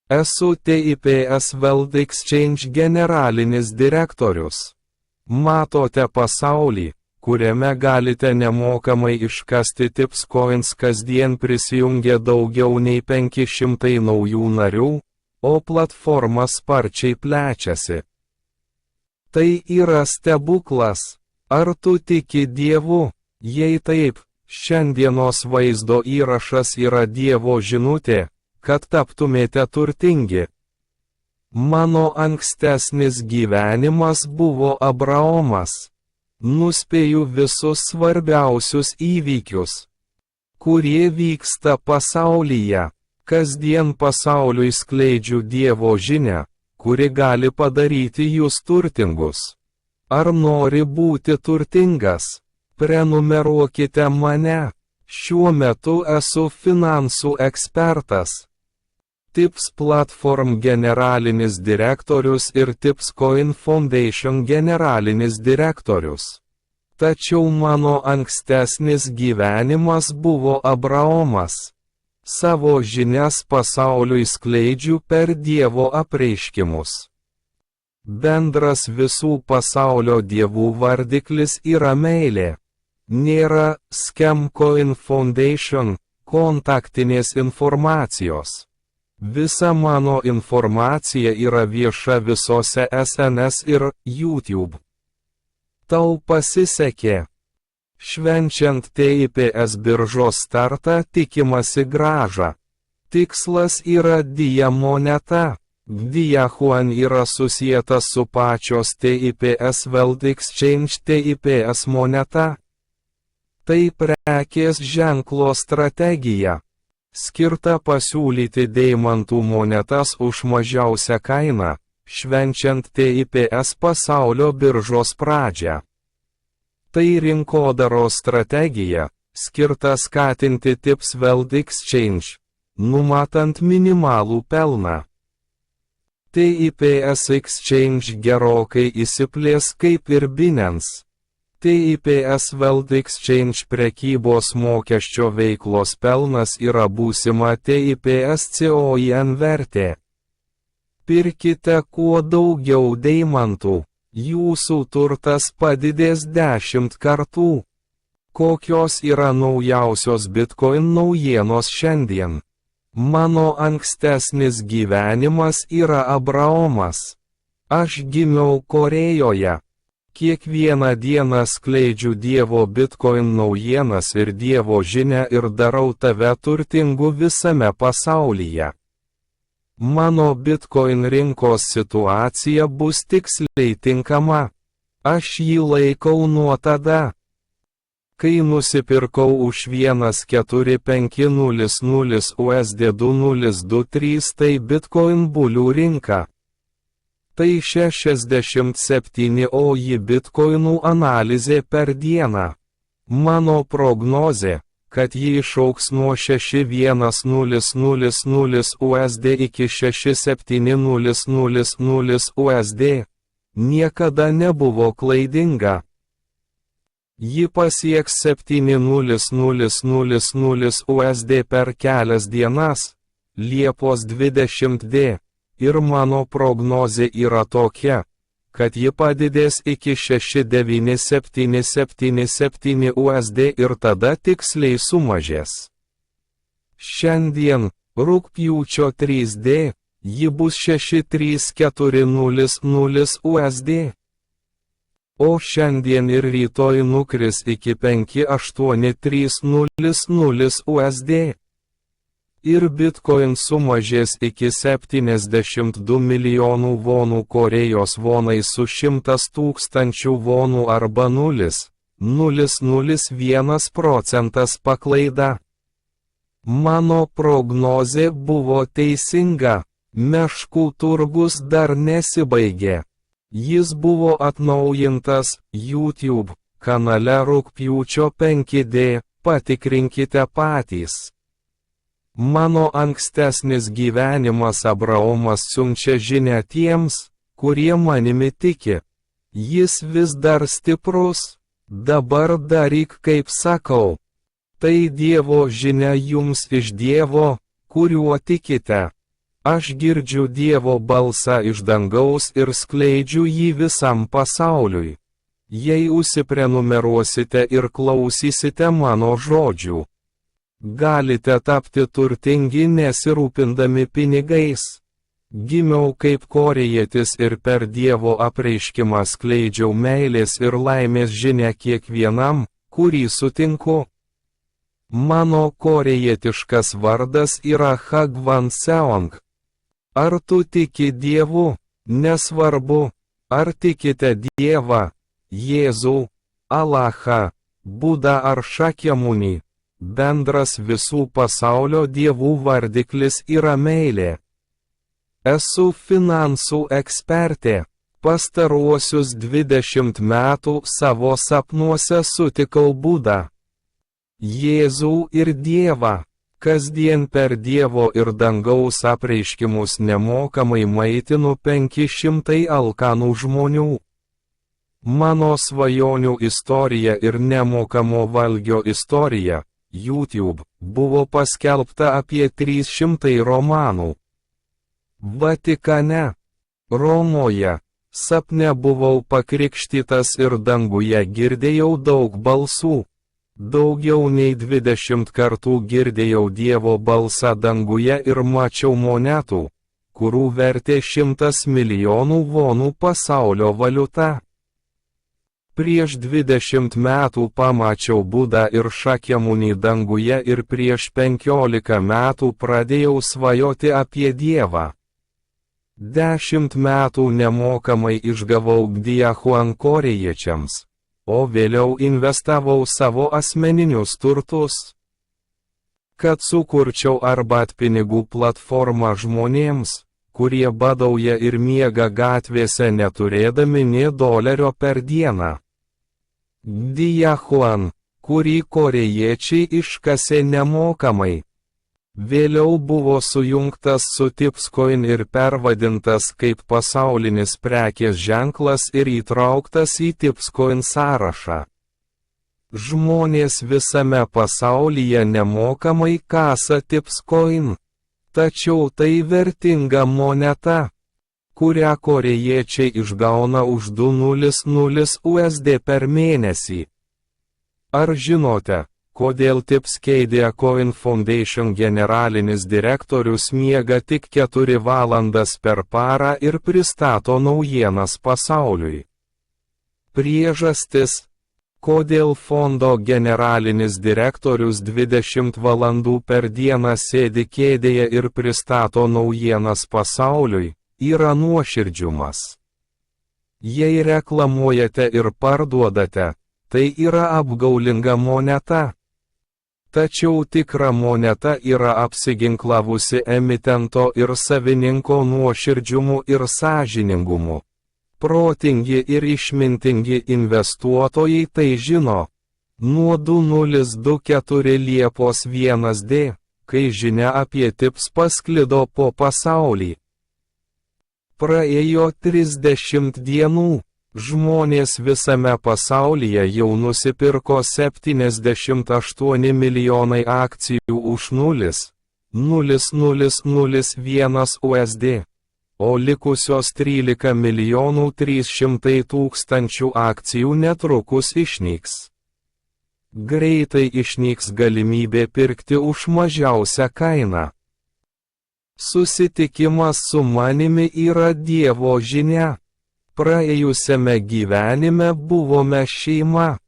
Esu TIPS World Exchange generalinis direktorius. Matote pasaulį, kuriame galite nemokamai iškasti TIPS Coins. Kasdien prisijungia daugiau nei 500 naujų narių, o platforma sparčiai plečiasi. Tai yra stebuklas. Ar tu tiki Dievu? Jei taip, šiandienos vaizdo įrašas yra Dievo žinutė, kad taptumėte turtingi. Mano ankstesnis gyvenimas buvo Abraomas. Nuspėju visus svarbiausius įvykius, kurie vyksta pasaulyje. Kasdien pasauliui skleidžiu Dievo žinią, kuri gali padaryti jūs turtingus. Ar nori būti turtingas? Prenumeruokite mane. Šiuo metu esu finansų ekspertas. TIPS Platform generalinis direktorius ir TIPS Coin Foundation generalinis direktorius. Tačiau mano ankstesnis gyvenimas buvo Abraomas. Savo žinias pasauliui skleidžiu per Dievo apreiškimus. Bendras visų pasaulio dievų vardiklis yra meilė. Nėra Scam Coin Foundation kontaktinės informacijos. Visa mano informacija yra vieša visose SNS ir YouTube. Tau pasisekė. Švenčiant TIPS biržos startą tikimasi grąža. Tikslas yra DIA moneta. DIA Juan yra susietas su pačios TIPS World Exchange TIPS moneta. Tai prekės ženklo strategija, skirta pasiūlyti deimantų monetas už mažiausią kainą, švenčiant TIPS pasaulio biržos pradžią. Tai rinkodaros strategija, skirta skatinti TIPS World Exchange, numatant minimalų pelną. TIPS Exchange gerokai įsiplės kaip ir Binance. TIPS World Exchange prekybos mokesčio veiklos pelnas yra būsima TIPS COIN vertė. Pirkite kuo daugiau deimantų, jūsų turtas padidės 10 kartų. Kokios yra naujausios Bitcoin naujienos šiandien? Mano ankstesnis gyvenimas yra Abraomas. Aš gimiau Korejoje. Kiekvieną dieną skleidžiu Dievo Bitcoin naujienas ir Dievo žinią ir darau tave turtingu visame pasaulyje. Mano Bitcoin rinkos situacija bus tiksliai tinkama. Aš jį laikau nuo tada, kai nusipirkau už 1,4500 USD 2023, tai Bitcoin bulių rinka. Tai 67 OI bitkoinų analizė per dieną. Mano prognozė, kad ji išaugs nuo 6100 USD iki 6700 USD, niekada nebuvo klaidinga. Ji pasieks 7000 USD per kelias dienas, Liepos 20D. Ir mano prognozė yra tokia, kad ji padidės iki 6977 USD ir tada tiksliai sumažės. Šiandien, rugpjūčio 3D, ji bus 6340 USD. O šiandien ir rytoj nukris iki 5830 USD. Ir Bitcoin sumažės iki 72 milijonų vonų Korejos vonai su 100 tūkstančių vonų arba 0,001% paklaida. Mano prognozė buvo teisinga. Meškų turgus dar nesibaigė. Jis buvo atnaujintas YouTube kanale rugpjūčio 5D, patikrinkite patys. Mano ankstesnis gyvenimas Abraomas siunčia žinią tiems, kurie manimi tiki. Jis vis dar stiprus, dabar daryk kaip sakau. Tai Dievo žinia jums iš Dievo, kuriuo tikite. Aš girdžiu Dievo balsą iš dangaus ir skleidžiu jį visam pasauliui. Jei užsiprenumeruosite ir klausysite mano žodžių, galite tapti turtingi nesirūpindami pinigais. Gimiau kaip korėjietis ir per Dievo apreiškimą skleidžiau meilės ir laimės žinią kiekvienam, kurį sutinku. Mano korėjietiškas vardas yra Hagvan Seong. Ar tu tiki Dievu? Nesvarbu, ar tikite Dievą, Jėzų, Alachą, Budą ar Šakyamunį. Bendras visų pasaulio dievų vardiklis yra meilė. Esu finansų ekspertė. Pastaruosius 20 metų savo sapnuose sutikau Budą, Jėzų ir Dievą. Kasdien per Dievo ir dangaus apreiškimus nemokamai maitinu 500 alkanų žmonių. Mano svajonių istorija ir nemokamo valgio istorija, YouTube, buvo paskelbta apie 300 romanų. Vatikane, Romoje, sapne buvau pakrikštytas ir danguje girdėjau daug balsų. Daugiau nei 20 kartų girdėjau Dievo balsą danguje ir mačiau monetų, kurių vertė 100 milijonų vonų pasaulio valiuta. Prieš 20 metų pamačiau Budą ir Šakyamunį danguje ir prieš 15 metų pradėjau svajoti apie Dievą. 10 metų nemokamai išgavau Gdiahuan korėjiečiams, o vėliau investavau savo asmeninius turtus. Kad sukurčiau arbatpinigų platformą žmonėms, kurie badauja ir miega gatvėse neturėdami nė dolerio per dieną. Gdiahuan, kurį korėjiečiai iškasė nemokamai. Vėliau buvo sujungtas su Tipscoin ir pervadintas kaip pasaulinis prekės ženklas ir įtrauktas į Tipscoin sąrašą. Žmonės visame pasaulyje nemokamai kasa Tipscoin. Tačiau tai vertinga moneta, kurią korėjiečiai išgauna už 200 USD per mėnesį. Ar žinote, kodėl Tipscadia Coin Foundation generalinis direktorius miega tik 4 valandas per parą ir pristato naujienas pasauliui? Priežastis, kodėl fondo generalinis direktorius 20 valandų per dieną sėdi kėdėje ir pristato naujienas pasauliui, yra nuoširdžiumas. Jei reklamuojate ir parduodate, tai yra apgaulinga moneta. Tačiau tikra moneta yra apsiginklavusi emitento ir savininko nuoširdžiumu ir sąžiningumu. Protingi ir išmintingi investuotojai tai žino. Nuo 2024 Liepos 1d, kai žinia apie Tips pasklido po pasaulį. Praėjo 30 dienų. Žmonės visame pasaulyje jau nusipirko 78 milijonai akcijų už 0,0001 USD, o likusios 13 milijonų 300 tūkstančių akcijų netrukus išnyks. Greitai išnyks galimybė pirkti už mažiausią kainą. Susitikimas su manimi yra Dievo žinia. Praėjusiame gyvenime buvome šeima.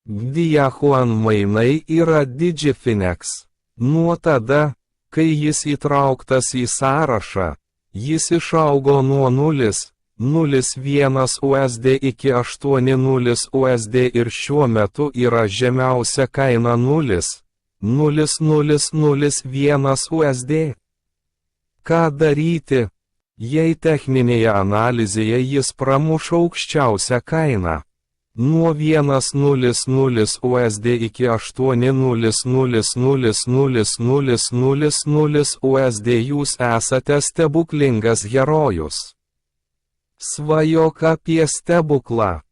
Gdiahuan mainai yra Digifinex. Nuo tada, kai jis įtrauktas į sąrašą, jis išaugo nuo 0,01 USD iki 8,0 USD ir šiuo metu yra žemiausia kaina 0,0001 USD. Ką daryti, jei techninėje analizėje jis pramuš aukščiausią kainą? Nuo 1,00 USD iki 8,0000000 USD jūs esate stebuklingas herojus. Svajok apie stebuklą.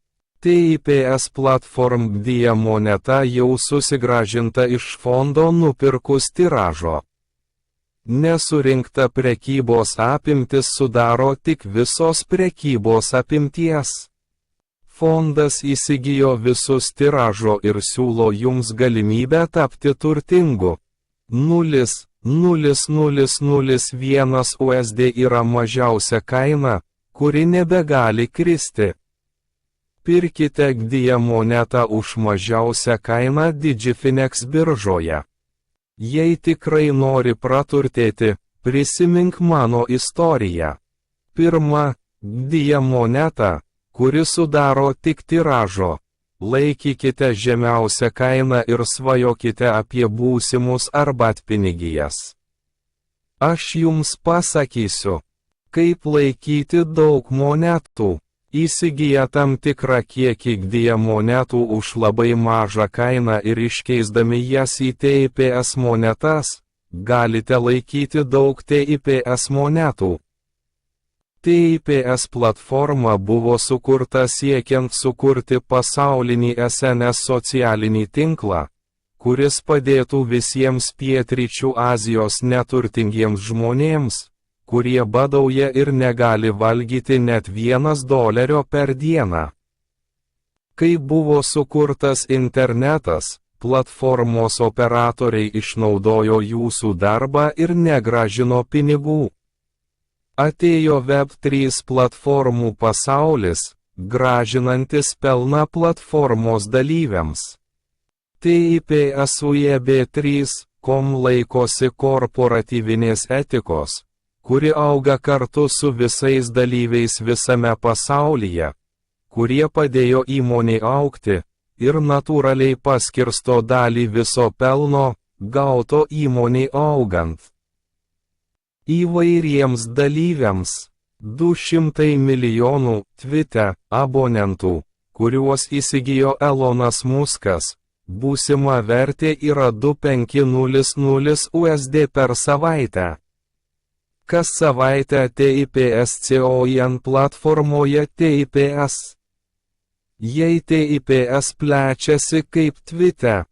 TIPS Platform Gdija moneta jau susigrąžinta iš fondo nupirkus tiražo. Nesurinkta prekybos apimtis sudaro tik visos prekybos apimties. Fondas įsigijo visus tiražo ir siūlo jums galimybę tapti turtingu. 0,0001 USD yra mažiausia kaina, kuri nebegali kristi. Pirkite Gdija monetą už mažiausią kainą Digifinex biržoje. Jei tikrai nori praturtėti, prisimink mano istoriją. Pirma, Gdija moneta, kuri sudaro tik tiražo. Laikykite žemiausią kainą ir svajokite apie būsimus arbatpinigijas. Aš jums pasakysiu, kaip laikyti daug monetų. Įsigiję tam tikrą kiekį Gdija monetų už labai mažą kainą ir iškeisdami jas į TIPS monetas, galite laikyti daug TIPS monetų. TIPS platforma buvo sukurta siekiant sukurti pasaulinį SNS socialinį tinklą, kuris padėtų visiems Pietryčių Azijos neturtingiems žmonėms, kurie badauja ir negali valgyti net $1 per dieną. Kai buvo sukurtas internetas, platformos operatoriai išnaudojo jūsų darbą ir negrąžino pinigų. Atėjo Web3 platformų pasaulis, grąžinantis pelną platformos dalyviams. TIPS UEB3.com laikosi korporatyvinės etikos, kuri auga kartu su visais dalyviais visame pasaulyje, kurie padėjo įmonei augti, ir natūraliai paskirsto dalį viso pelno, gauto įmonei augant. Įvairiems dalyviams 200 milijonų Twitter abonentų, kuriuos įsigijo Elonas Muskas, būsima vertė yra 2500 USD per savaitę. Kas savaitę TIPS COIN platformoje TIPS. Jei TIPS plečiasi kaip Twitter,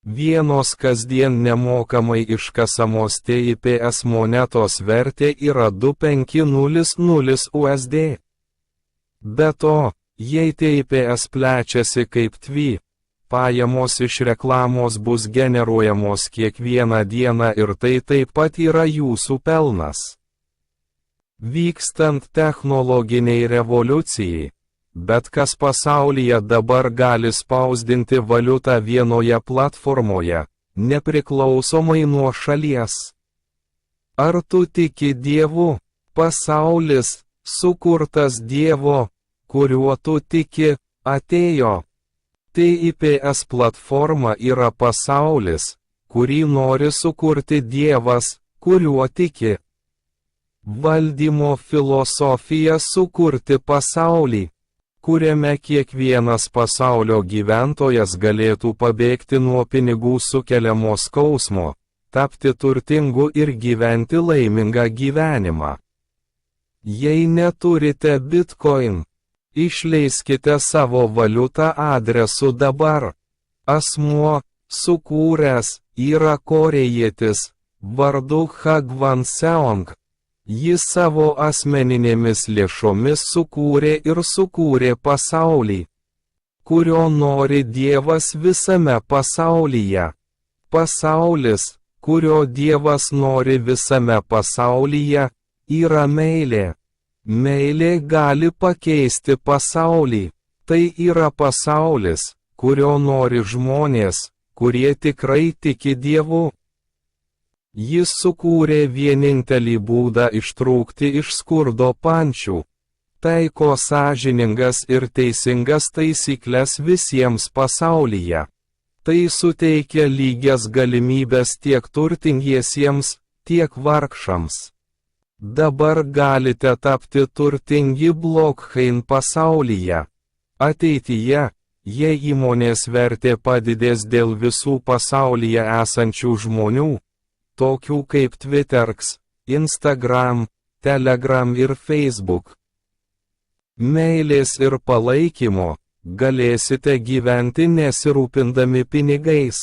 vienos kasdien nemokamai iškasamos TIPS monetos vertė yra 2500 USD. Be to, jei TIPS plečiasi kaip Twi, pajamos iš reklamos bus generuojamos kiekvieną dieną ir tai taip pat yra jūsų pelnas. Vykstant technologiniai revoliucijai, bet kas pasaulyje dabar gali spausdinti valiutą vienoje platformoje, nepriklausomai nuo šalies. Ar tu tiki Dievu? Pasaulis, sukurtas Dievo, kuriuo tu tiki, atėjo. TIPS platforma yra pasaulis, kurį nori sukurti Dievas, kuriuo tiki. Valdymo filosofija sukurti pasaulį, kuriame kiekvienas pasaulio gyventojas galėtų pabėgti nuo pinigų sukeliamo skausmo, tapti turtingu ir gyventi laimingą gyvenimą. Jei neturite Bitcoin, išleiskite savo valiutą adresu dabar. Asmuo, sukūręs, yra korėjietis, vardu Hagvan Seong. Jis savo asmeninėmis lėšomis sukūrė pasaulį, kurio nori Dievas visame pasaulyje. Pasaulis, kurio Dievas nori visame pasaulyje, yra meilė. Meilė gali pakeisti pasaulį. Tai yra pasaulis, kurio nori žmonės, kurie tikrai tiki Dievu. Jis sukūrė vienintelį būdą ištrūkti iš skurdo pančių. Taiko sąžiningas ir teisingas taisyklės visiems pasaulyje. Tai suteikia lygias galimybės tiek turtingiesiems, tiek vargšams. Dabar galite tapti turtingi blockchain pasaulyje. Ateityje, jei įmonės vertė padidės dėl visų pasaulyje esančių žmonių, tokių kaip Twitterx, Instagram, Telegram ir Facebook. Meilės ir palaikymo, galėsite gyventi nesirūpindami pinigais.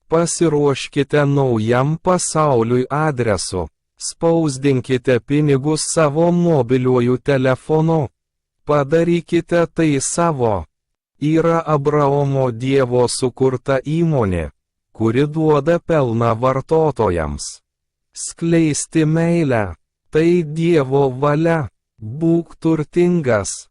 Pasiruoškite naujam pasauliui adresu. Spausdinkite pinigus savo mobiliuoju telefonu. Padarykite tai savo. Yra Abraomo Dievo sukurta įmonė, kuri duoda pelną vartotojams. Skleisti meilę. Tai Dievo valia. Būk turtingas.